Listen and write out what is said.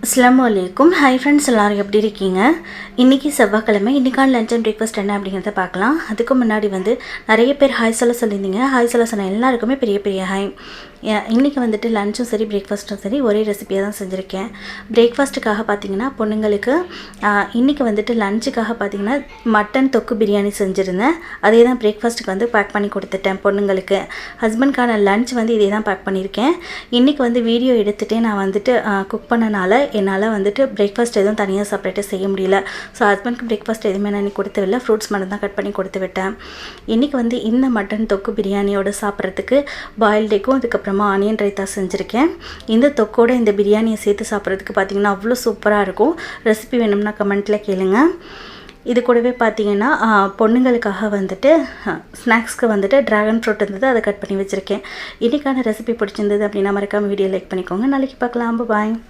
அஸ்ஸலாமு அலைக்கும். Hi friends, எல்லோரும் எப்படி இருக்கீங்க? இன்றைக்கி செவ்வாய்க்கிழமை. இன்றைக்கான லஞ்ச் அண்ட் பிரேக்ஃபாஸ்ட் என்ன அப்படிங்கிறத பார்க்கலாம். அதுக்கு முன்னாடி நிறைய பேர் ஹாய் சொல்ல சொல்லியிருந்தீங்க. ஹாய் சொல்ல சொன்ன எல்லாருக்குமே பெரிய பெரிய ஹாய். இன்றைக்கி லஞ்சும் சரி பிரேக்ஃபாஸ்ட்டும் சரி ஒரே ரெசிபியாக தான் செஞ்சுருக்கேன். பிரேக்ஃபாஸ்ட்டுக்காக பார்த்திங்கன்னா பொண்ணுங்களுக்கு இன்றைக்கி லஞ்சுக்காக பார்த்திங்கன்னா மட்டன் தொக்கு பிரியாணி செஞ்சுருந்தேன். அதே தான் பிரேக்ஃபாஸ்ட்டுக்கு பேக் பண்ணி கொடுத்துட்டேன் பொண்ணுங்களுக்கு. ஹஸ்பண்ட்கான லஞ்ச் இதே தான் பேக் பண்ணியிருக்கேன். இன்றைக்கி வீடியோ எடுத்துகிட்டே நான் குக் பண்ணனால என்னால் பிரேக்ஃபாஸ்ட் எதுவும் தனியாக செப்பரேட்டாக செய்ய முடியல. ஸோ ஹஸ்பண்ட்க்கு பிரேக்ஃபாஸ்ட் எதுவுமே நான் கொடுத்துவில்லை. ஃப்ரூட்ஸ் மட்டும் தான் கட் பண்ணி கொடுத்து விட்டேன். இன்றைக்கி இந்த மட்டன் தொக்கு பிரியாணியோட சாப்பிட்றதுக்கு பாயில்டு எக்கும் அதுக்கப்புறமா ஆனியன் ரைத்தா செஞ்சுருக்கேன். இந்த தொக்கோட இந்த பிரியாணியை சேர்த்து சாப்பிட்றதுக்கு பார்த்திங்கன்னா அவ்வளோ சூப்பராக இருக்கும். ரெசிபி வேணும்னா கமெண்ட்டில் கேளுங்க. இது கூடவே பார்த்திங்கன்னா பொண்ணுங்களுக்காக ஸ்நாக்ஸ்க்கு ட்ராகன் ஃப்ரூட் இருந்தது, அதை கட் பண்ணி வச்சுருக்கேன். இன்றைக்கான ரெசிபி பிடிச்சிருந்தது அப்படின்னா மறக்காமல் வீடியோ லைக் பண்ணிக்கோங்க. நாளைக்கு பார்க்கலாம். பாய்.